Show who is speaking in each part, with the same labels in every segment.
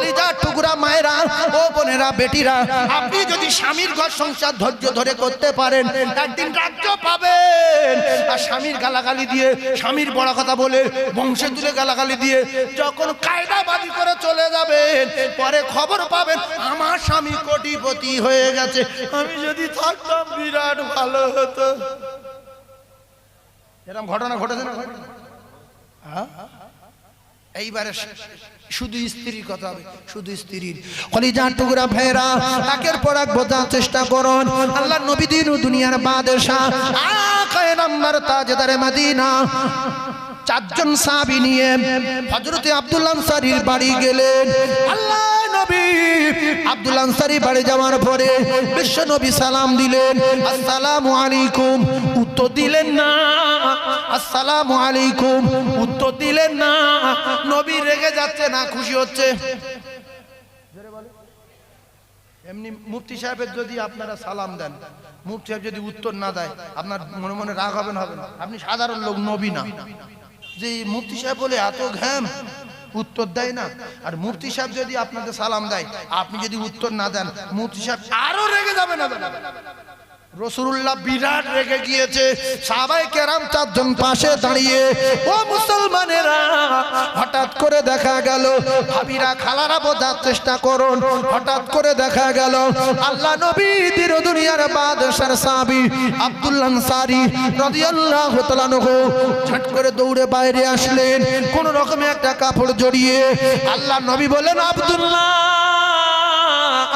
Speaker 1: কলিজার টুকরা মায়েরা ও বোনেরা বেটিরা, আপনি যদি স্বামীর ঘর সংসার ধৈর্য ধরে করতে পারেন একদিন রাজ্য পাবেন। আর স্বামীর গালাগালি দিয়ে, স্বামীর বড় কথা বলে, বংশে তুলে গালাগালি দিয়ে যখন কায়দাবাজি করে চলে যাবেন, পরে খবর পাবেন আমার স্বামী কোটিপতি হয়ে গেছে, আমি যদি থাকতাম বিরাট ভালো হতো। এরকম ঘটনা ঘটেছে না? এইবারে শুধু স্ত্রীর কথা হবে, শুধু স্ত্রীর। কলিজার টুকরা ভাইরা, একের পর এক বোঝার চেষ্টা করুন। আল্লাহর নবী দিন দুনিয়ার বাদশা, আকায়ে নাম্বার তাজদারে মদিনা, চারজন সাহাবী নিয়ে হযরতে আব্দুল্লাহ আনসারীর বাড়ি গেলেন। আল্লাহ নবী আব্দুল্লাহ আনসারী বাড়ি যাওয়ার পরে বিশ্ব নবী সালাম দিলেন, আসসালামু আলাইকুম, উত্তর দিলেন না। আসসালামু আলাইকুম, উত্তর দিলেন না। নবী রেগে যাচ্ছে না খুশি হচ্ছে? এমনি মুফতি সাহেবের যদি আপনারা সালাম দেন, মুফতি সাহেব যদি উত্তর না দেয়, আপনার মনে মনে রাগ হবে না? হবে না? আপনি সাধারণ লোক, নবী না। যে মুফতি সাহেব বলে এত ঘ্যাম, উত্তর দেয় না। আর মুফতি সাহেব যদি আপনাদের সালাম দেয়, আপনি যদি উত্তর না দেন, মুফতি সাহেব আরো রেগে যাবে না? রাসূলুল্লাহ বিরাট রেগে গিয়েছে। সাহাবায়ে কেরাম চারজন পাশে দাঁড়িয়ে, ও মুসলমানেরা, হঠাৎ করে দেখা গেল, ভাবিরা খালারা বোঝার চেষ্টা করুন, হঠাৎ করে দেখা গেল আল্লাহ নবী দিন দুনিয়ার বাদশার সাহাবী আব্দুল্লাহ আনসারী রাদিয়াল্লাহু তাআলা আনহু ঝট করে দৌড়ে বাইরে আসলেন, কোন রকমে একটা কাপড় জড়িয়ে। আল্লাহ নবী বলেন, আব্দুল্লাহ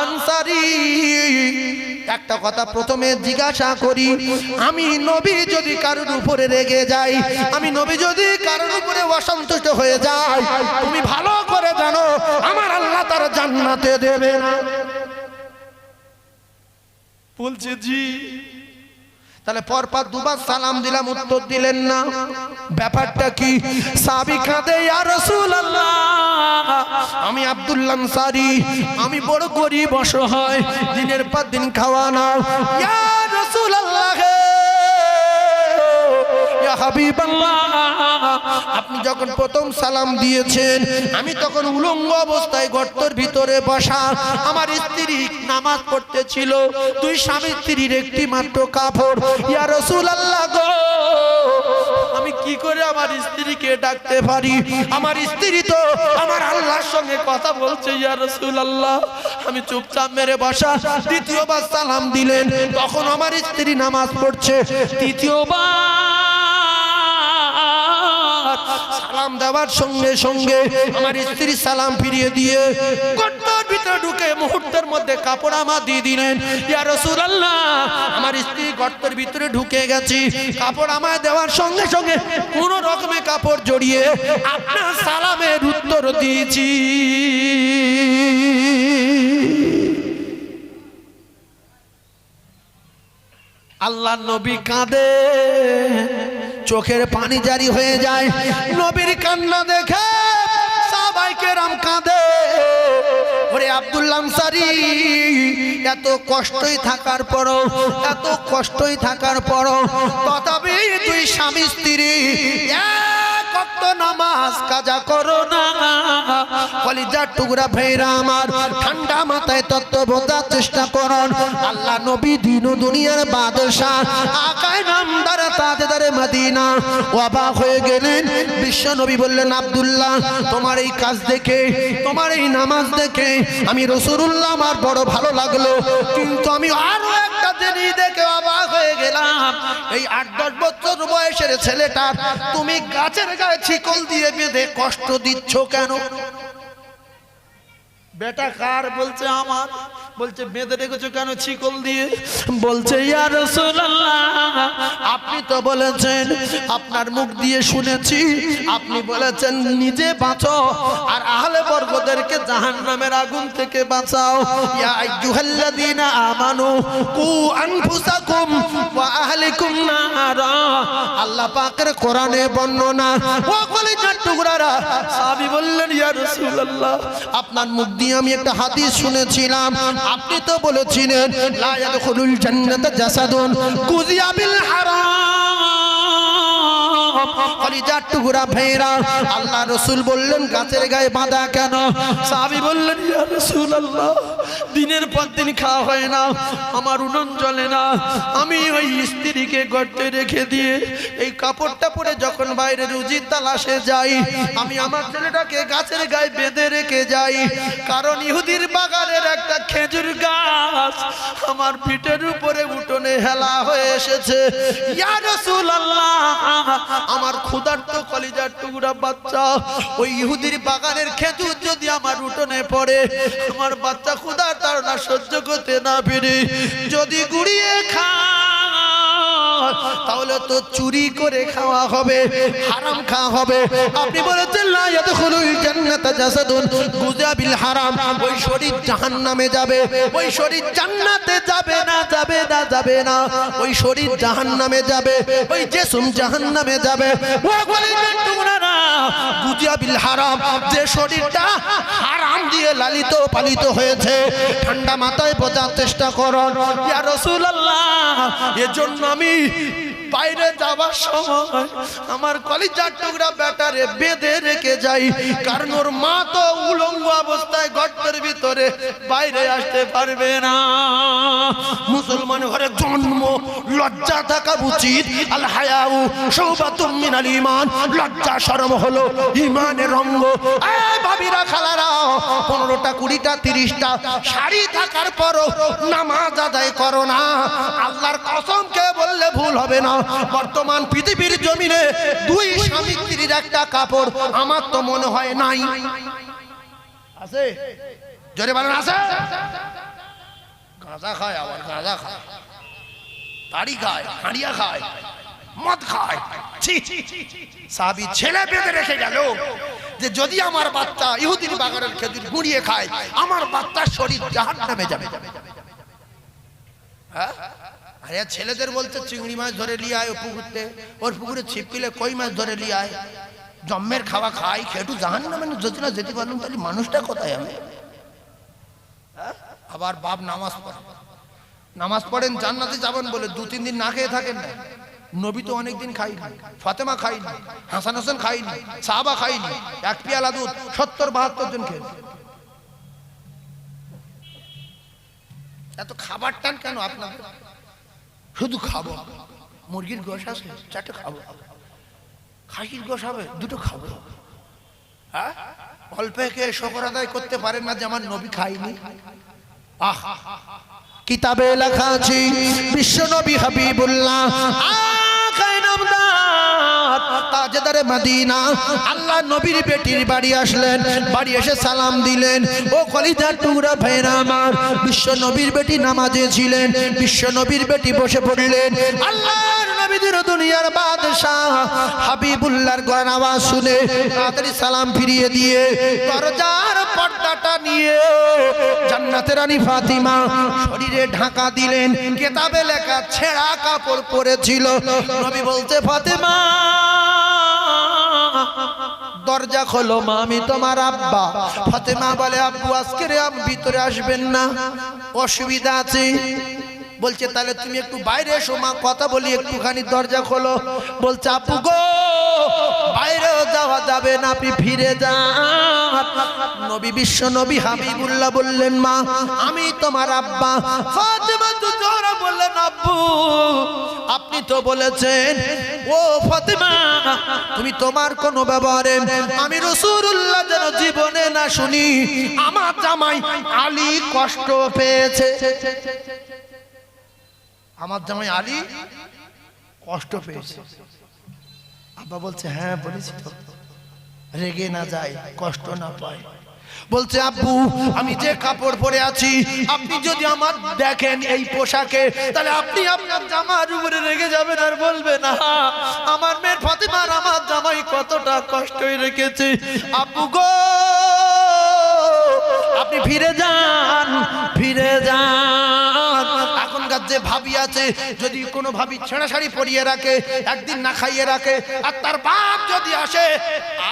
Speaker 1: আনসারী, একটা কথা প্রথমে জিজ্ঞাসা করি, আমি নবী যদি কারোর উপরে রেগে যাই, আমি নবী যদি কারোর উপরে অসন্তুষ্ট হয়ে যাই, তুমি ভালো করে জানো আমার আল্লাহ তার জান্নাতে দেবে না। বলছে জি। তাহলে পরপর দুবার সালাম দিলাম, উত্তর দিলেন না, ব্যাপারটা কি? সাহাবী কাঁদে, ইয়া রাসূলুল্লাহ, আমি আব্দুল্লাহ আনসারী, আমি বড় গরীব অসহায়, দিনের পর দিন খাওয়া না। ইয়া রাসূলুল্লাহ, ইয়া হাবিবাল্লাহ, আপনি যখন প্রথম সালাম দিয়েছেন, আমি তখন উলঙ্গ অবস্থায় গর্তের ভিতরে বসা, আমার স্ত্রী নামাজ পড়তেছিল, দুই স্বামী স্ত্রীর একটি মাত্র কাপড়। ইয়া রাসূলুল্লাহ গো, আমি কি করে আমার স্ত্রীকে ডাকতে পারি? আমার স্ত্রী তো আমার আল্লাহর সঙ্গে কথা বলছে। ইয়া রাসূলুল্লাহ, আমি চুপচাপ মেরে বসা। দ্বিতীয়বার সালাম দিলেন, তখন আমার স্ত্রী নামাজ পড়ছে। তৃতীয়বার সালাম দেওয়ার সঙ্গে সঙ্গে আমার স্ত্রী সালাম ফিরিয়ে দিয়ে গর্তের ভিতরে ঢুকে মুহূর্তের মধ্যে কাপড় আমা দিয়ে দিলেন। ইয়া রাসূলুল্লাহ, আমার স্ত্রী গর্তের ভিতরে ঢুকে গেছে, কাপড় আমায় দেওয়ার সঙ্গে সঙ্গে কোন রকমে কাপড় জড়িয়ে আপনার সালামের উত্তর দিয়েছি। আল্লাহ নবী কাঁদে, চোখের পানি জারি হয়ে যায়। নবীর কান্না দেখে সাহাবায়ে কেরাম কাঁদে। ওরে আব্দুল্লাহ আনসারী, এত কষ্টই থাকার পরও, এত কষ্টই থাকার পরও তথাপি তুই স্বামী স্ত্রী এক ওয়াক্ত নামাজ কাজা করো না। কলিজার টুকরা ভাইরা আমার, ঠান্ডা মাথায় তত্ত্ব বোঝার চেষ্টা করুন। আল্লাহ নবী দিন ও দুনিয়ার বাদশা, আকায়ে নামদার তাজদারে মদিনা, অবাক হয়ে গেলেন। বিশ্ব নবী বললেন, আব্দুল্লাহ, তোমার এই কাজ দেখে, তোমার এই নামাজ দেখে আমি রাসূলুল্লাহ আমার বড় ভালো লাগলো, কিন্তু আমি আরো একটা জিনিস দেখে অবাক হয়ে গেলাম। এই 8-10 বছর বয়সের ছেলেটার তুমি গাছের গায়ে শিকল দিয়ে বেঁধে কষ্ট দিচ্ছ কেন? বেটা কার? বলছে আমার। বলছে বেঁধে রেখেছো কেন শিকল দিয়ে? বলছে, ইয়া রাসূলুল্লাহ, আপনি তো বলেছেন, আপনার মুখ দিয়ে শুনেছি, আপনি বলেছেন নিজে বাঁচো আর আহলে বর্গদেরকে জাহান্নামের আগুন থেকে বাঁচাও। ইয়া আইয়ুহাল্লাযীনা আমানু কু আনফুসাকুম ওয়া আহলিকুম নারা, আল্লাহ পাকের কোরআনে বর্ণনা। ও কলিজার টুকরারা, সাহাবী বললেন, ইয়া রাসূলুল্লাহ, আপনার মুখ দিয়ে আমি একটা হাদিস শুনেছিলাম, আপনি তো বলেছিলেন লা ইয়াদখুলুল জান্নাতা জাসাদুন কুযিয়া বিল হারাম, কলিজার টুকরা ভাইরা, আল্লাহ রাসূল বললেন গাছের গায়ে বাঁধা কেন? সাহাবী বললেন ইয়া রাসূলুল্লাহ, দিনের পর দিন খাওয়া হয় না, আমার উনুন জ্বলে না, আমি ওই স্ত্রীকে গর্তে রেখে দিয়ে এই কাপড়টা পরে যখন বাইরে রুজির তালাশে যাই, আমি আমার ছেলেটাকে গাছের গায়ে বেঁধে রেখে যাই, কারণ ইহুদির বাগানের একটা খেজুর গাছ আমার পিঠের উপরে উঠোনে হেলা হয়ে এসেছে। ইয়া রাসূলুল্লাহ, আমার ক্ষুধার্ত কলিজার টুকরা বাচ্চা, ওই ইহুদির বাগানের খেজুর যদি আমার উঠোনে পড়ে, আমার বাচ্চা ক্ষুধার তাড়না সহ্য করতে না পেরে যদি গুড়িয়ে তাহলে তো চুরি করে খাওয়া হবে, হারাম খাওয়া হবে। আপনি বলেছেন লা ইয়াদখুলুল জান্নাতা জাসাদুন গুযা বিল হারাম, ওই শরীর জাহান্নামে যাবে, ওই শরীর জান্নাতে যাবে না, যাবে না, যাবে না, ওই শরীর জাহান্নামে যাবে, ওই জিসম জাহান্নামে যাবে। ও কলিজার টুকরারা, গুযা বিল হারাম, যে শরীরটা হারাম দিয়ে লালিত পালিত হয়েছে, ঠান্ডা মাথায় বোঝার চেষ্টা করুন। ইয়া রাসূলুল্লাহ, এজন্য আমি বাইরে যাবার সময় আমার কলিজার টুকরা বেটারে বেঁধে রেখে যাই, কারণ ওর মা তো উলঙ্গ অবস্থায় গর্তের ভিতরে বাইরে আসতে পারবে না। মুসলমান ঘরে জন্ম, লজ্জা থাকা উচিত। আল হায়াউ শুবাতুম মিনাল ঈমান, লজ্জা শরম হলো ঈমানের অঙ্গ। এই ভাবিরা, খালারা, 15টা 20টা 30টা শাড়ি থাকার পরও নামাজ আদায় করো না। আল্লাহর কসম কে বললে ভুল হবে না, বর্তমান পৃথিবীর জমিনে 2 স্বামী স্ত্রীর একটা কাপড় আমার তো মনে হয় নাই। আছে? জোরে বলেন আছে? গাঁজা খায়, আবার গাঁজা খায়, তাড়ি খায়, হাঁড়িয়া খায়, মদ খায়। সাহাবী ছেলে বেঁধে রেখে গেল যে যদি আমার বাচ্চা ইহুদির বাগানের খেজুর গুঁড়িয়ে খায়, আমার বাচ্চার শরীর জাহান্নামে যাবে। হ্যাঁ, আরে ছেলেদের বলতে চিংড়ি মাছ ধরে নিয়ে আয় পুকুরতে, ওর পুকুরে ছিপিলে কই মাছ ধরে নিয়ে আয়, জম্মের খাওয়া খাই, খেটু জাহান্নামে যদি না যেতে পারলাম তাহলে মানুষটা কোথায় আমি? আবার বাপ নামাজ পড়েন জান্নাতে যাবেন বলে 2-3 দিন না খেয়ে থাকেন না। নবী তো অনেকদিন খাইনি, ফাতেমা খাইনি, হাসান হোসেন খাইনি, সাহাবা খাইনি, 1 পেয়ালা দুধ 70-72 জন খেয়েছে। এত খাবার টান কেন আপনাদের? শুধু খাবো, মুরগির গোশ আছে 4টে খাবো, খাসির গোশ হবে 2টো খাবো। হ্যাঁ, অল্পে খেয়ে শুকর আদায় করতে পারেন না যে আমার নবী খাইনি। আহ, কিতাবে লেখা আছে বিশ্ব নবী হাবিবুল্লাহ তাজদারে মদিনা আল্লাহ নবীর বেটির বাড়ি আসলেন, বাড়ি এসে সালাম দিলেন। ও কলিজার টুকরা ভাইরা আমার, বিশ্ব নবীর বেটি নামাজে ছিলেন, বিশ্ব নবীর বেটি বসে পড়লেন। আল্লাহর নবীদের দুনিয়ার বাদশাহ হাবিবুল্লাহর গলার আওয়াজ শুনে তাড়াতাড়ি সালাম ফিরিয়ে দিয়ে দরজার পর্দাটা নিয়ে জান্নাতের রানী ফাতিমা শরীরে ঢাকা দিলেন। কিতাবে লেখা ছেঁড়া কাপড় পরেছিল। নবী বলতে ফাতিমা দরজা খোলো মা, আমি তোমার আব্বা। ফাতিমা বলে আব্বু আজকে ভিতরে আসবেন না, অসুবিধা আছে। বলছে তাহলে তুমি একটু বাইরে এসো মা, কথা বলি, একটুখানি দরজা খোলো। বলছে আপু গো বাইরেও যাওয়া যাবে না, আপনি ফিরে যান। নবী বিশ্ব নবী হাবিবুল্লাহ বললেন মা আমি তোমার আব্বা। ফাতিমা তো জোরে বললেন আব্বু আপনি তো বলেছেন। ও ফাতিমা তুমি তোমার কোন ব্যবহারে আমি রাসূলুল্লাহ যেন জীবনে না শুনি আমার জামাই আলী কষ্ট পেয়েছে। আমার জামাই আলী কষ্ট পেয়েছে। আব্বা বলছে হ্যাঁ বলেছি তো, রেগে না যায়, কষ্ট না পায়। বলছে আব্বু আমি যে কাপড় পরে আছি আপনি যদি আমার দেখেন এই পোশাকে, তাহলে আপনি আপনার জামার উপরে রেগে যাবেন আর বলবেন না আমার মেয়ের ফাতিমার আমার জামাই কতটা কষ্টই রেখেছে। আব্বু গো আপনি ফিরে যান, ফিরে যান। এখনকার যে ভাবি আছে, যদি কোনো ভাবি ছেঁড়া শাড়ি পরিয়ে রাখে, একদিন না খাইয়ে রাখে, আর তার বাপ যদি আসে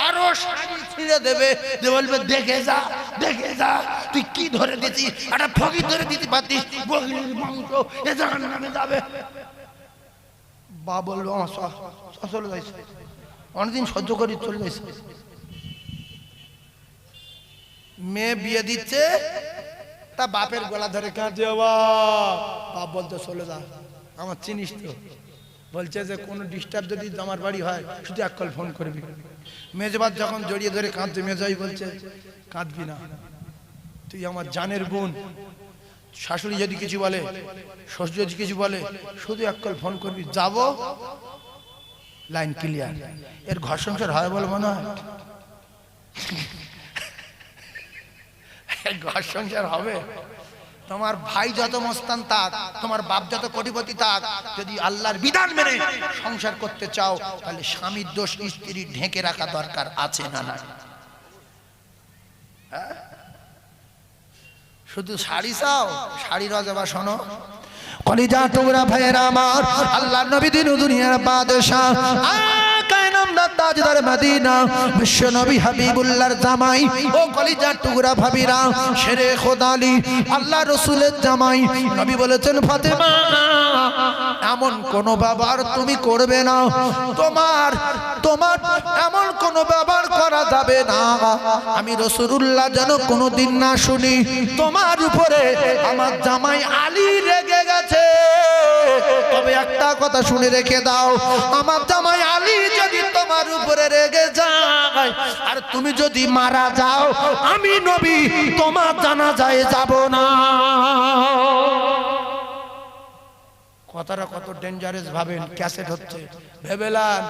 Speaker 1: আরো শাড়ি ছিঁড়ে দেবে, যে বলবে দেখে যা, দেখে যা তুই কি ধরে দিছিস, একটা ফকির ধরে দিতে পারতিস, বগির মাংস এ জাহান্নামে যাবে। বাপ বলবে আমার শাশুড়ি যাইছে, অনেকদিন সহ্য করি চলবে। মেয়ে বিয়ে দিচ্ছে, তা বাপের গলা ধরে কাঁদছে, বাপ বলতে চলে যা, আমার চিনিস তো, বলছে যে কোনো ডিস্টার্ব যদি আমার বাড়ি হয় শুধু এক কল ফোন করবি। মেজবাদ যখন জড়িয়ে ধরে কাঁদছে, মেজাই বলছে কাঁদবি না, তুই আমার জানের বোন, শাশুড়ি যদি কিছু বলে, শ্বশুর যদি কিছু বলে, শুধু এক কল ফোন করবি, যাব, লাইন ক্লিয়ার। এর ঘর সংসার হয় বলে মনে হয়? ঘর সংসার হবে? তোমার ভাই যত মস্তান থাক, তোমার বাপ যত কোটিপতি থাক, যদি আল্লাহর বিধান মেনে সংসার করতে চাও, তাহলে স্বামীর দোষ স্ত্রী ঢেকে রাখা দরকার আছে না না? শুধু শাড়ি চাও, শাড়ির অজবা শোনো, কলিজা টুকরা ভাইয়েরা আমার, আল্লাহর নবী দিন দুনিয়ার বাদশা, তাজদার মদিনা, বিশ্ব নবী হাবিবুল্লাহর জামাই, ও কলিজা টুকরা ভাবিরা, শেরে খোদা আলী আল্লাহ রাসূলের জামাই, নবী বলেছেন ফাতেমা, এমন কোন ব্যবহার তুমি করবে না, তোমার এমন কোন ব্যবহার করা যাবে না আমি রাসূলুল্লাহ যেন কোনোদিন না শুনি তোমার উপরে আমার জামাই আলী রেগে গেছে। তবে একটা কথা শুনে রেখে দাও, আমার জামাই আলী যদি তোমার উপরে রেগে যায় আর তুমি যদি মারা যাও, আমি নবী তোমার জানাজায় যাব না। কথাটা কত ডেঞ্জারাস ভাবেন, ক্যাসেট হচ্ছে, ভেবেলাম।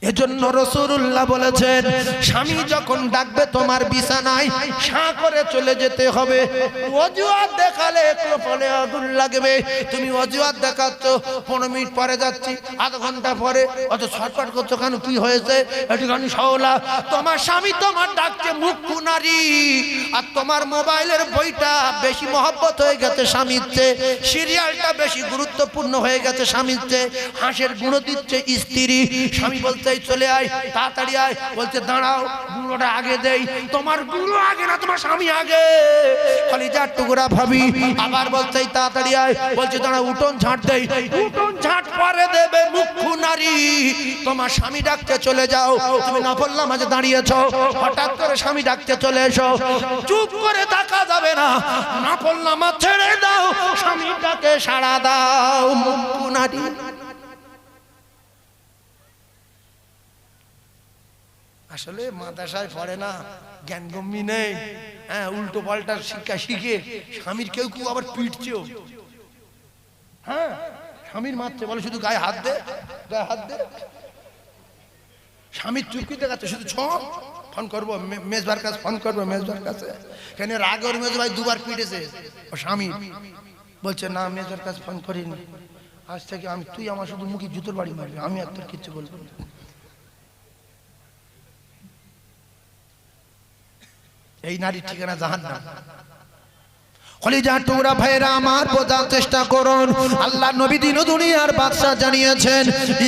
Speaker 1: এজন্য রাসূলুল্লাহ বলেছেন, স্বামী যখন ডাকবে তোমার বিছানায় সাঁ করে চলে যেতে হবে। অজুহাত দেখালে কপালে আগুন লাগবে। তুমি অজুহাত দেখাচ্ছ, 15 মিনিট পরে যাচ্ছি, আধা ঘন্টা পরে, অত ছটফট করছো কেন, কি হয়েছে, একটুখানি সওলা। তোমার স্বামী তোমার ডাকছে মুখ্য নারী, আর তোমার মোবাইলের বইটা বেশি মহব্বত হয়ে গেছে স্বামীর চেয়ে, সিরিয়ালটা বেশি গুরুত্বপূর্ণ হয়ে গেছে স্বামীর চেয়ে, হাঁসের গুঁড়ো দিচ্ছে স্ত্রী। স্বামী বলছে চলে আয়, তাড়াতাড়ি আয়, বলছে দাঁড়াও, গুঁড়োটা আগে দেই। তোমার গুঁড়ো আগে না, তোমার স্বামী আগে। কলিজার টুকরা ভাবি আবার বলছে তাড়াতাড়ি আয়, বলছে দাঁড়া, উঠোন ঝাঁট দেই। উঠোন ঝাঁট পরে দেবে মুখ্য নারী। তোমার স্বামী ডাকতে চলে যাও, তুমি নফল নামাজে দাঁড়িয়েছো, হঠাৎ করে স্বামী ডাকতে চলে এসো, চুপ করে থাকা যাবে না, নফল নামাজ ছেড়ে দাও, স্বামী ডাকে সাড়া দাও, মুখ্য নারী। আসলে মাদ্রাসায় পড়ে না, জ্ঞানগম্যি নেই, হ্যাঁ, উল্টো পাল্টার শিক্ষা শিখে স্বামীর কেউ কেউ আবার পিটছেও, হ্যাঁ, স্বামীর মারছে, বলে শুধু গায়ে হাত দে, গায়ে হাত দে। স্বামীর চুক্তি দেখাচ্ছে, শুধু ফোন করবো মেজবার কাছে, ফোন করবো মেজবার কাছে, কেন রাগ ওর মেজ ভাই 2 বার পিটেছে ও স্বামী, বলছে না মেজবার কাছে ফোন করিনি, আজ থেকে তুই আমার শুধু মুখে জুতোর বাড়ি মারবি, আমি আর তোর কিচ্ছু বলবো না। এই নারীর ঠিকানা জাহান্নাম। কলিজার টুকরা ভাইরা আমার, বোঝার চেষ্টা করুন, আল্লাহ নবী দিন দুনিয়ার বাদশা জানিয়েছেন,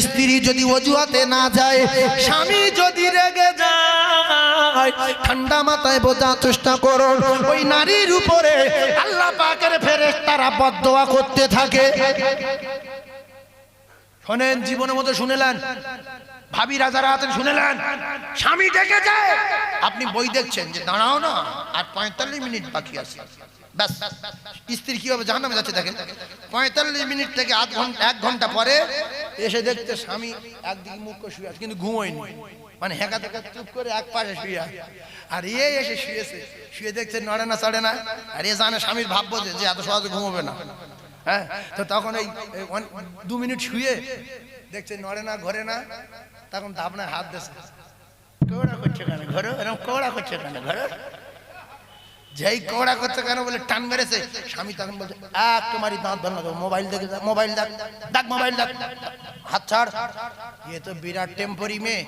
Speaker 1: স্ত্রী যদি অজুহাতে না যায়, স্বামী যদি রেগে যায়, ঠান্ডা মাথায় বোঝার চেষ্টা করুন, ওই নারীর উপরে আল্লাহ পাকের ফেরেশতারা বদদোয়া করতে থাকে। শোনেন, জীবনের মধ্যে শুনেলেন, ভাবি রাজারা হাতে শুনেলেন, স্বামী ডেকে যায়, আপনি বই দেখছেন যে দাঁড়াও না, আর 45 মিনিট বাকি আছে, ব্যাস, স্ত্রী কিভাবে জাহান্নামে যাচ্ছে দেখেন। 45 মিনিট থেকে 1 ঘন্টা পরে এসে দেখতে স্বামী একদিকে মুখ করে শুয়ে আছে, কিন্তু ঘুমোয়নি, মানে হেঁকা থেকে চুপ করে এক পাশে শুয়ে আছে, আর এসে শুয়েছে, শুয়ে দেখছে নড়ে না চড়ে না, আর জানে স্বামীর ভাব বোঝে যে এত সহজে ঘুমোবে না, হ্যাঁ, তো তখন এই 2 মিনিট শুয়ে দেখছে নড়ে না, ঘরে না, তখন দাবনায় হাত দিয়েছে, কৌড়া করছে কেন ঘরে, এরকম কৌড়া করছে কেন ঘরে, যেই কৌড়া করছে কেন বলে টান মেরেছে, স্বামী তখন বলছে তোমারই দাঁত ভালো, মোবাইল দেখে, মোবাইল দেখ, মোবাইল দেখ, হাত ছাড়। এ তো বিরাট টেম্পোরি মেয়ে,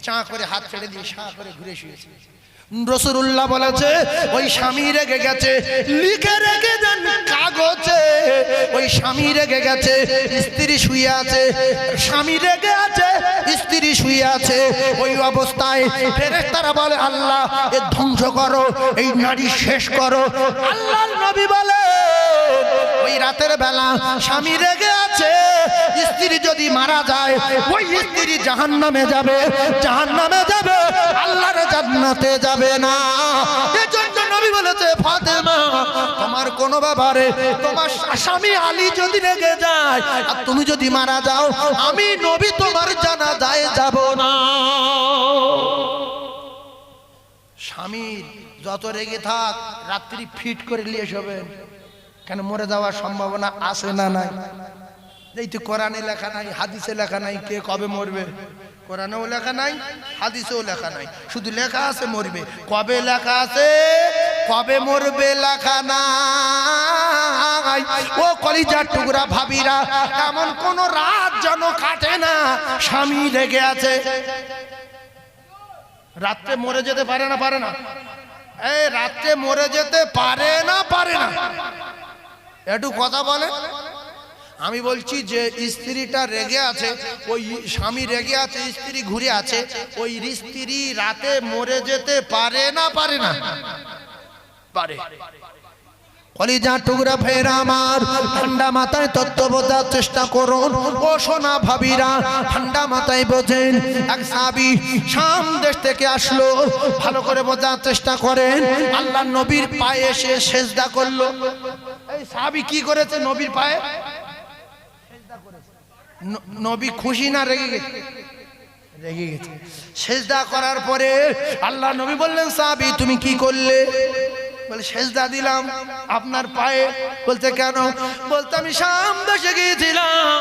Speaker 1: চা করে হাত ছেড়ে দিয়ে সা করে ঘুরে শুয়েছে। রাসূলুল্লাহ বলেছে, ওই স্বামী রেগে গেছে, লিখে রেখে দেন কাগজে, ওই স্বামী রেগে গেছে, স্ত্রী শুয়ে আছে, স্বামী রেগে আছে, স্ত্রী শুয়ে আছে, ওই অবস্থায় ফেরেশতারা বলে আল্লাহ এ ধ্বংস করো, এই নারী শেষ করো। আল্লাহর নবী বলে, ওই রাতের বেলা স্বামী রেগে আছে, বলেছে স্ত্রী যদি মারা যায় ওই স্ত্রী জাহান্নামে যাবে, জাহান্নামে যাবে, আল্লাহর জান্নাতে যাবে না। এজন্য নবী বলেছে ফাতেমা তোমার কোন ব্যাপারে তোমার স্বামী আলী যদি রেগে যায় আর তুমি যদি মারা যাও আমি নবী তোমার জানাজায় যাব না। স্বামীর যত রেগে থাক রাত্রি ফিট করে নিয়ে শোবেন, কেন মরে যাওয়ার সম্ভাবনা আছে না নাই? এই তো কোরআনে লেখা নাই, হাদিসে লেখা নাই কে কবে মরবে। কোরআনেও লেখা নাই, হাদিসেও লেখা নাই, শুধু লেখা আছে মরবে। কবে লেখা আছে, কবে মরবে লেখা নাই। ও কলিজার টুকরা ভাবিরা, এমন কোন রাত যেন কাটে না স্বামী রেগে আছে। রাত্রে মরে যেতে পারে না, পারে না? এই রাত্রে মরে যেতে পারে না, পারে না? একটু কথা বলে। আমি বলছি যে স্ত্রীটা রেগে আছে, ওই স্বামী রেগে আছে, স্ত্রী ঘুরে আছে, ওই স্ত্রী রাতে মরে যেতে পারে না, পারে না? পারে। কলিজা টুকরা ফের আমার ঠান্ডা মাথায় তত্ত্ব বোঝার চেষ্টা করুন। ও সোনা ভাবিরা ঠান্ডা মাথায় বোঝেন। এক সাহাবী শাম দেশ থেকে আসলো, ভালো করে বোঝার চেষ্টা করেন। আল্লাহ নবীর পায়ে এসে সেজদা করলো। এই সাহাবী কি করেছে? নবীর পায়ে সেজদা করেছে। নবী খুশি না রেগে গেছে? রেগে গেছে। সেজদা করার পরে আল্লাহ নবী বললেন সাহাবী তুমি কি করলে? বলে সেজদা দিলাম আপনার পায়ে। বলতে কেন? বলতে আমি শাম দেশে গিয়েছিলাম,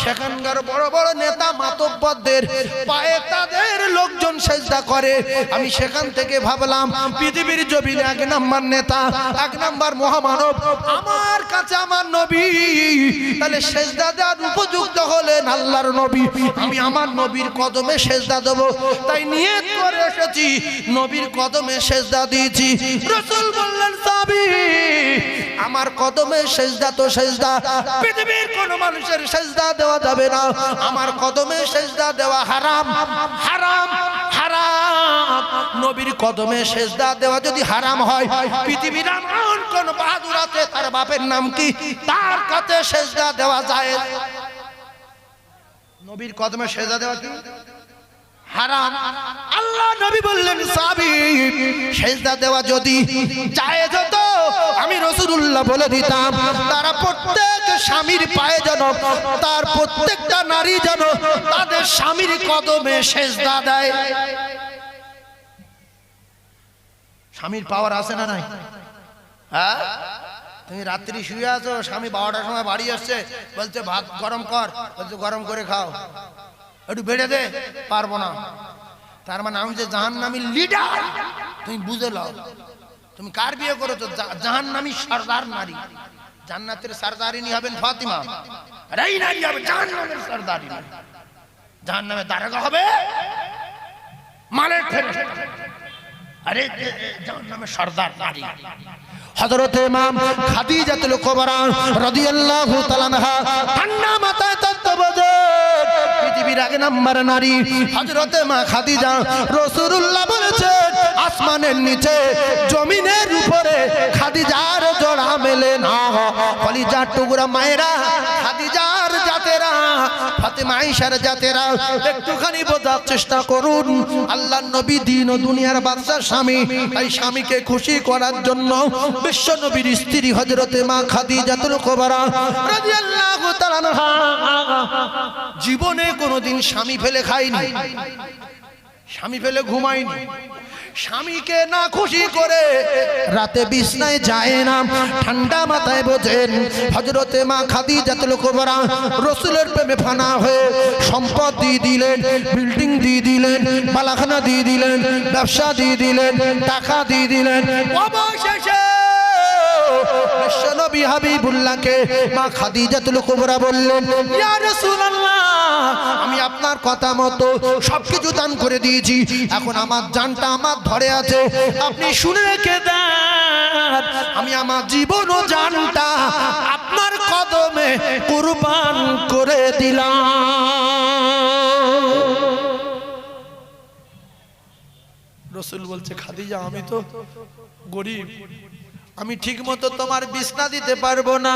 Speaker 1: সেখানকার বড় বড় নেতা মাতব্বরদের পায়ে তাদের লোকজন সেজদা করে। আমি সেখান থেকে ভাবলাম পৃথিবীর জমিনে এক নাম্বার নেতা, এক নাম্বার মহামানব আমার কাছে আমার নবী, তাহলে সেজদা দেওয়ার উপযুক্ত হলেন আল্লাহর নবী। আমি আমার নবীর কদমে সেজদা দেব, তাই নিয়ত করে এসেছি, নবীর কদমে সেজদা দিয়েছি। রাসূল বললেন সাহাবী আমার কদমে সেজদা তো সেজদা, পৃথিবীর কোন মানুষের সেজদা দেওয়া যাবে না, আমার কদমে সেজদা দেওয়া হারাম, হারাম, হারাম। নবীর কদমে সেজদা দেওয়া যদি হারাম হয়, পৃথিবীর এমন কোন বাহাদুর আছে তার বাপের নাম কি, তার কাছে সেজদা দেওয়া যায়? নবীর কদমে সেজদা দেওয়া কি হারাম। আল্লাহ নবী বললেন সাহাবী সেজদা দেওয়া যদি জায়েজ হতো আমি রাসূলুল্লাহ বলে দিতাম তারা প্রত্যেক স্বামীর পায়ে যেন, তার প্রত্যেকটা নারী যেন তাদের স্বামীর কদমে সেজদা দেয়। স্বামীর পাওয়ার আছে না নাই? হ্যাঁ, তুমি রাত্রি শুয়ে আছো, স্বামী 12টার সময় বাড়ি আসছে, বলছে ভাত গরম কর, বলছে গরম করে খাও, একটু বেড়ে দে, পারবো না। তার মানে আমি যে জাহান্নামী লিডার, তুমি বুঝে নাও। তুমি কার বিয়ে করেছো? জাহান্নামী সরদার নারী। জান্নাতের সরদারিনী হবেন ফাতিমা, আর এই নারী হবে জাহান্নামের সরদারিনী। জাহান্নামের দারোগা হবে মালিক ফেরেশতা, আরে জাহান্নামের সরদার নারী। হযরত ইমাম খাদিজাতুল কুবরা রাদিয়াল্লাহু তাআলা আনহা ঠান্ডা মাথায় তত্ত্বাবধান পৃথিবীর আগে নাম্বার নারী হযরত মা খাদিজা। রাসূলুল্লাহ বলেছেন আসমানের নিচে জমিনের উপরে খাদিজার জোড়া মেলে না। কলিজার টুকরা মায়েরা, খাদিজার জাতেরা, ফাতেমা আয়েশার জাতেরা, একটুখানি বোঝার চেষ্টা করুন। আল্লাহর নবী দিন ও দুনিয়ার বাদশা স্বামী, তাই স্বামীকে খুশি করার জন্য বিশ্ব নবীর স্ত্রী হযরত মা খাদিজাতুল কুবরা রাদিয়াল্লাহু তাআলা আনহা জীবনে কোনোদিন স্বামী ফেলে খায়নি, স্বামী ফেলে ঘুমায়নি, স্বামীকে না খুশি করে রাতে বিছনায় যায় না। ঠান্ডা মাথায় বোঝেন হযরত মা খাদিজাতুল কুবরা রাসূলের প্রেমে ফানা হয়ে সম্পদ দিয়ে দিলেন, বিল্ডিং দিয়ে দিলেন, বালাখানা দিয়ে দিলেন, ব্যবসা দিয়ে দিলেন, টাকা দিয়ে দিলেন। অবশেষে বিশ্বনবী হাবিবুল্লাহকে মা খাদিজাতুল কুবরা বললেন ইয়া রাসূলুল্লাহ আমি আপনার কথা মতো সবকিছু দান করে দিয়েছি, এখন আমার জানটা আমার ধরে আছে, আপনি শুনে রেখে দেন, আমি আমার জীবন ও জানটা আপনার কদমে কুরবান করে দিলাম। রাসূল বলছে খাদিজা আমি তো গরিব, আমি ঠিক মতো তোমার বিছনা দিতে পারবো না,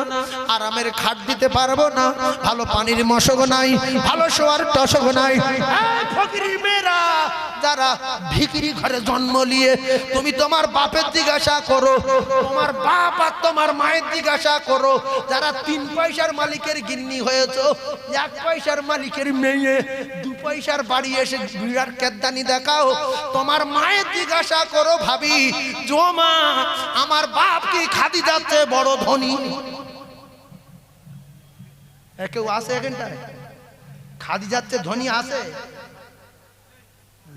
Speaker 1: আরামের খাট দিতে পারবো না, ভালো পানির মশক নাই, ভালো শোয়ার টসক নাই। ফকির মেয়েরা যারা ভিখিরি ঘরে জন্ম নিয়ে, তুমি তোমার বাপের জিজ্ঞাসা করো, তোমার বাপ আর তোমার মায়ের জিজ্ঞাসা করো, যারা 3 পয়সার মালিকের গিন্নি হয়েছো, 1 পয়সার মালিকের মেয়ে, 2 পয়সার বাড়ি এসে বিরাট কেদানি দেখাও, তোমার মায়ের জিজ্ঞাসা করো, ভাবি জমা আমার বাপ কি খাদিজার চেয়ে বড় ধনী? কেউ আছে এখানটায় খাদিজার চেয়ে ধনী আছে?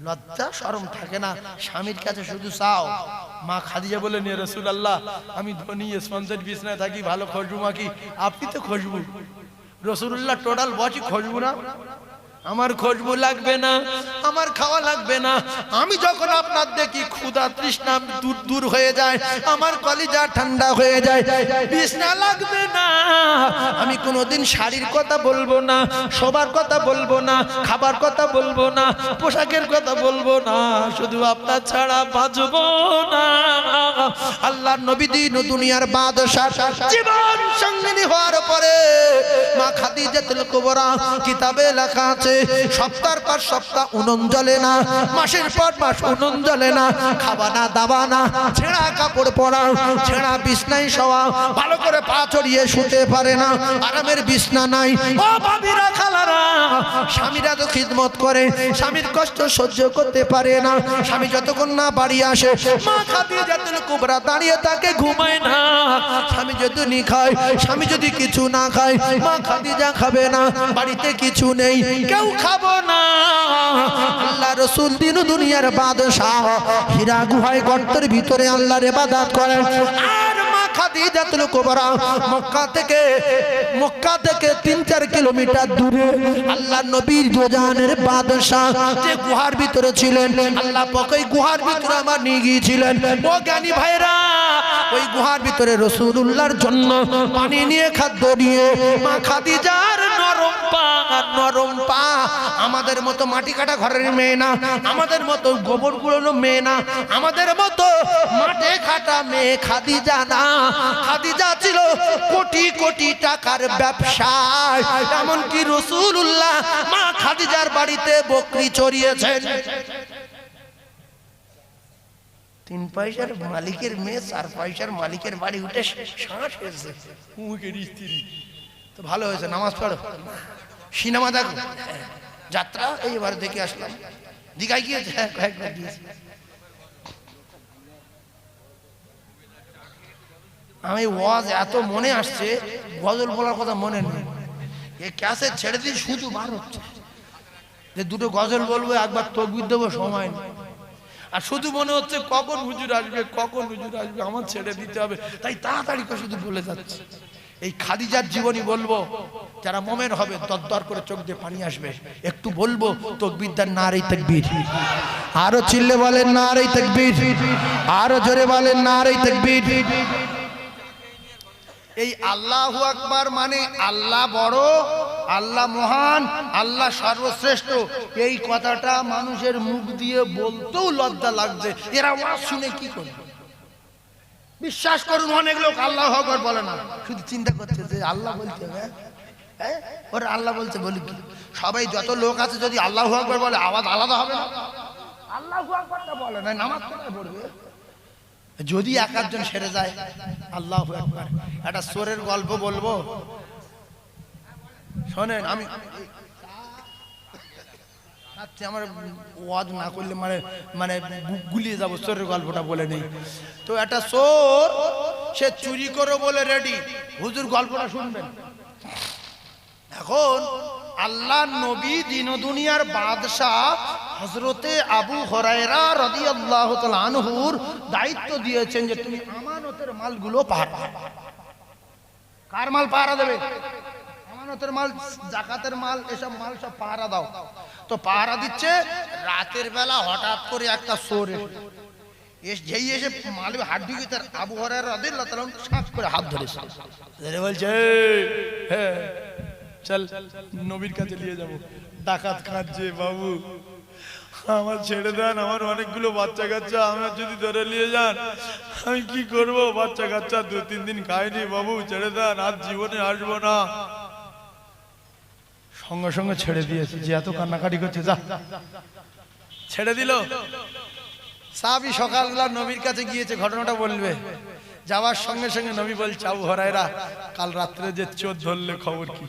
Speaker 1: লজ্জা শরম থাকে না? স্বামীর কাছে শুধু চাও। মা খাদিজা বলে নিয়ে রাসূলুল্লাহ আমি ধনী, স্পঞ্জের বিছনায় থাকি, ভালো খুশবু মাখি, আপনি তো খুশবু। রাসূলুল্লাহ টোটাল বসি খুশবু না, আমার খুশবু লাগবে না, আমার খাওয়া লাগবে না, আমি যখন আপনার দেখি ক্ষুধা তৃষ্ণা দূর দূর হয়ে যায়, আমার কলিজা ঠান্ডা হয়ে যায়, বিছনা লাগবে না। আমি কোনোদিন শাড়ির কথা বলবো না, শোবার কথা বলবো না, খাবার কথা বলবো না, পোশাকের কথা বলবো না, শুধু আপনার ছাড়া বাঁচবো না। আল্লাহর নবী দিন ও দুনিয়ার বাদশা, জীবন সঙ্গিনী হওয়ার পরে মা খাদিজাতুল কুবরা কিতাবে লেখা আছে, সপ্তাহের পর সপ্তাহ উনুন জ্বলে না, মাসের পর মাস উনুন জ্বলে না, খাওয়া না দাওয়া না, ছেঁড়া কাপড় পরা, ছেঁড়া বিছনায় শোয়া, ভালো করে পা ছড়িয়ে শুতে পারে না, আরামের বিছনা নাই। ও ভাবিরা খালারা, স্বামীরা তো খিদমত করে, স্বামীর কষ্ট সহ্য করতে পারে না, স্বামী যতক্ষণ না বাড়ি আসে মা খাদিজাতুল কুবরা দাঁড়িয়ে থাকে, ঘুমায় না। স্বামী যদি নি খায়, স্বামী যদি কিছু না খায়, মা খাদিজা খাবে না, বাড়িতে কিছু নেই, কেউ খাবো না। আল্লাহ রাসূল দিন দুনিয়ার বাদশাহ হীরা গুহায় গর্তের ভিতরে আল্লাহর ইবাদত করেন। আর মা খাদিজাতুল কুবরা মক্কা থেকে 3-4 কিলোমিটার দূরে আল্লাহ নবীর দুজানের বাদশাহ যে গুহার ভিতরে ছিলেন, আল্লাহ পাক ওই গুহার ভিতরে আমার নিয়ে গিয়েছিলেন। ও জ্ঞানী ভাইরা, ওই গুহার ভিতরে রাসূলুল্লাহর জন্য পানি নিয়ে, খাদ্য নিয়ে মা খাদিজার নরম পা, আমাদের মতো মাটি কাটা ঘরের মেয়ে না, আমাদের মতো গোবর গুলোনো মেয়ে না, আমাদের মতো মাঠে কাটা মেয়ে খাদিজা না। খাদিজা ছিল কোটি কোটি টাকার ব্যবসায়, এমনকি রাসূলুল্লাহ মা খাদিজার বাড়িতে বকরি চড়িয়েছেন। 3 পয়সার মালিকের মেয়ে 4 পয়সার মালিকের বাড়ি উঠে শ্বাস ফেলছে, মুখের স্ত্রী তো ভালো হয়েছে, নামাজ পড়ো, সিনেমা দেখো, যাত্রা এইবার দেখে আসলাম, দীঘায় গিয়েছে, কয়েকবার গিয়েছে। আমি ওয়াজ এত মনে আসছে, গজল বলার কথা মনে নেই, এই ক্যাসেট ছেড়ে দিয়ে শুধু বার হচ্ছে যে 2টো গজল বলবো, একবার তাকবীর দেবো, সময় নেই। আর শুধু মনে হচ্ছে কখন হুজুর আসবে, কখন হুজুর আসবে, আমার ছেড়ে দিতে হবে, তাই তাড়াতাড়ি করে শুধু বলে যাচ্ছে। এই খাদিজার জীবনী বলবো, যারা মোমেন হবে দরদর করে চোখ দিয়ে পানি আসবে। একটু বলবো তাকবীর দেন, নারে তাকবীর, আরো চিল্লে বলেন নারে তাকবীর, আরো জোরে বলেন নারে তাকবীর। এই আল্লাহু আকবার মানে আল্লাহ বড়, আল্লাহ মহান, আল্লাহ সর্বশ্রেষ্ঠ, এই কথাটা মানুষের মুখ দিয়ে বলতেও লজ্জা লাগছে। এরা ওয়াজ শুনে কি করবে? বিশ্বাস করুন, অনেক লোক আল্লাহু আকবার বলে না, শুধু চিন্তা করছে যে আল্লাহ বলতে হবে, ওরা আল্লাহ বলছে বলি কি। সবাই যত লোক আছে যদি আল্লাহু আকবার বলে আওয়াজ আলাদা হবে না? আল্লাহু আকবারটা বলে না, নামাজ কোথায় পড়বে? যদি 1-1 সেরে যায় আল্লাহু আকবার। একটা চোরের গল্প বলবো, শোনেন। আমি আমার ওয়াজ না করলে মানে বুক গুলিয়ে যাবো, চোরের গল্পটা বলে নেই তো। একটা চোর, সে চুরি করে বলে রেডি, হুজুর গল্পটা শুনবেন। এখন আল্লাহ নবী দিন দুনিয়ার বাদশাহ হযরতে আবু হুরায়রা রাদিয়াল্লাহু তাআলা আনহুর দায়িত্ব দিয়েছেন যে তুমি আমানতের মালগুলো পাহারা। কার মাল পাহারা দেবে? আমানতের মাল, যাকাতের মাল, এসব মাল সব পাহারা দাও। তো পাহারা দিচ্ছে, রাতের বেলা হঠাৎ করে একটা চোর যেই এসে মালে হাত ঢুকে তার আবু হুরায়রা রাদিয়াল্লাহু তাআলা সাত করে হাত ধরেছে, বলছে হ্যাঁ চল নবীর কাছে নিয়ে যাবো, ডাকাত খাচ্ছে বাবু,
Speaker 2: আমার ছেড়ে দেন, আমার অনেকগুলো বাচ্চা কাচ্চা, আমার যদি ধরে নিয়ে যান আমি কি করব? বাচ্চা কাচ্চা 2-3 দিন খাইনি, বাবু ছেড়ে দেন, আজ জীবনে আসবো না। সঙ্গে সঙ্গে ছেড়ে দিয়েছে, যে এত কান্নাকাটি করছে, যা ছেড়ে দিল।
Speaker 1: সাহাবী সকালবেলা নবীর কাছে গিয়েছে, ঘটনাটা বলবে। যাওয়ার সঙ্গে সঙ্গে নবী বলছে, আবু হুরায়রা কাল রাত্রে যে চোর ধরলে খবর কি?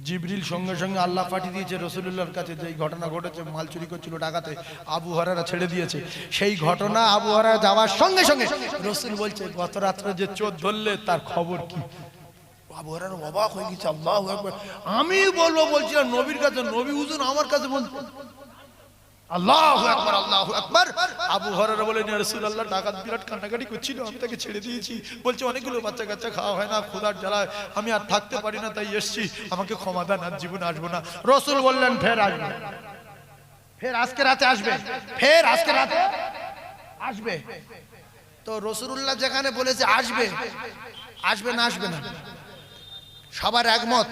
Speaker 1: জিবরিল সঙ্গে সঙ্গে আল্লাহ পাঠিয়ে দিয়েছে রাসূলুল্লাহর কাছে, যে এই ঘটনা ঘটেছে, মাল চুরি করছিল ডাকাতে, আবু হুরায়রা ছেড়ে দিয়েছে। সেই ঘটনা আবু হুরায়রা যাওয়ার সঙ্গে সঙ্গে রাসূল বলছে, গত রাত্রে যে চোর ধরলে তার খবর কি? আবু হুরায়রা অবাক হয়ে গেছে, আল্লাহু আকবার। আমি বলছিলাম নবীর কাছে, নবী হুজুর আমার কাছে বলছে আল্লাহু আকবার, আল্লাহু আকবার। আবু হুরায়রা বলেন, ইয়া রাসূলুল্লাহ, ডাকাত বিরাট কান্নাকাটি করছিল, আমি তাকে ছেড়ে দিয়েছি। বলছে অনেকগুলো বাচ্চা কাচ্চা খাওয়া হয় না, ক্ষুধার জ্বালায় আমি আর থাকতে পারি না, তাই এসেছি, আমাকে ক্ষমা দেন, আর জীবনে আসবো না। রাসূল বললেন, ফের আসবে, ফের আজকে রাতে আসবে, ফের আজকে রাতে আসবে। তো রাসূলুল্লাহ যেখানে বলেছে আসবে, আসবে না আসবে না, সবার একমত,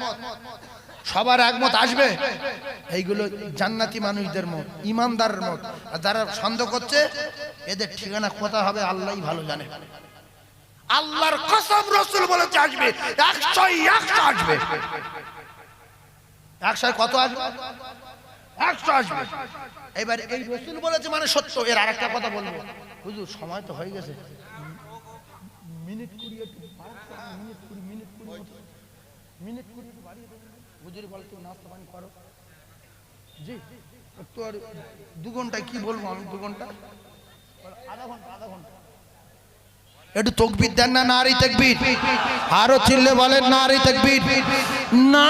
Speaker 1: সবার একমত আসবে। এইগুলো জান্নাতি মানুষদের মত, ইমানদারের মত। আর যারা সন্দেহ করছে এদের ঠিকানা কোথা হবে আল্লাহই ভালো জানে। আল্লাহর কসম, রাসূল বলেছে আসবে, 100 আসবে। 100 কত আসবে? 100 আসবে। এবার এই রাসূল বলেছে মানে সত্য। এর আরেকটা কথা বলবো, হুজুর সময় তো হয়ে গেছে, মিনিট 20 একটু মিনিট 20 একটু বাড়িয়ে দেবেন হুজুর, বলতো নাস্তা পানি করো। জি একটু, আর 2 ঘন্টা কি বলবো আমি, 2 ঘন্টা, আধা ঘন্টা একটু তাকবীর দেন না, নারী তাকবীর, আরো চিল্লে বলেন নারী তাকবীর, না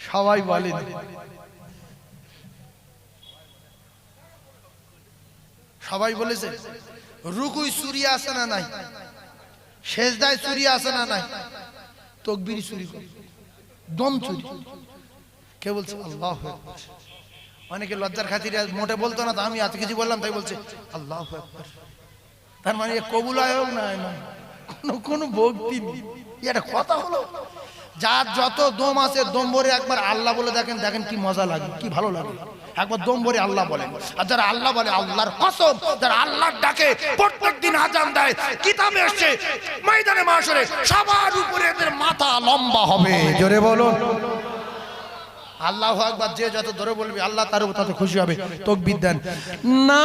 Speaker 1: সবাই বলেন। সবাই বলেছে রুকুই চুরি আছে না নাই, সেজদায় চুরি আছে না নাই, তাকবীর চুরি, দম চুরি। কে বলছে? আল্লাহু আকবার। অনেকে লজ্জার খাতিরে মোটে বলতো না, তো আমি এত কিছু বললাম তাই বলছে আল্লাহু আকবার। তার মানে কবুল হয় হোক না, কোনো ভক্তি নেই, এটা কথা হলো? যার যত দম আছে দম ভরে একবার আল্লাহ বলে দেখেন, দেখেন কি মজা লাগে, কি ভালো লাগে। একবার দম ভরে আল্লাহ বলেন। আর যারা আল্লাহ বলে, আল্লাহর কসম, যারা আল্লাহর ডাকে প্রত্যেকদিন আযান দেয়, কিতাবে এসেছে ময়দানে মাশরে সবার উপরে এদের মাথা লম্বা হবে। জোরে বলুন আল্লাহু আকবার। যে যত ধরে বলবে আল্লাহ তার উপর তত খুশি হবে। তাকবীর দেন না।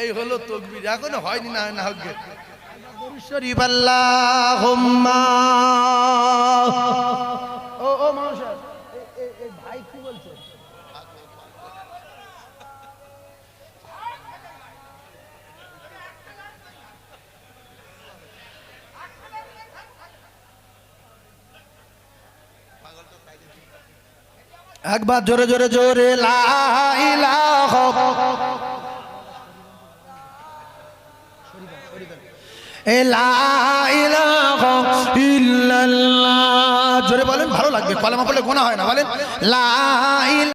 Speaker 1: এই হলো তাকবীর, এখনো হয়নি, না না হবে। শরীফ আল্লাহুম্মা। ও মানুষ, এই ভাই কি বলছে? একবার জোরে জোরে জোরে লা ইলাহা ইল্লাল্লাহ, জোরে বলেন, ভালো লাগবে। কলেমা পড়লে গোনা হয় না, বলেন লা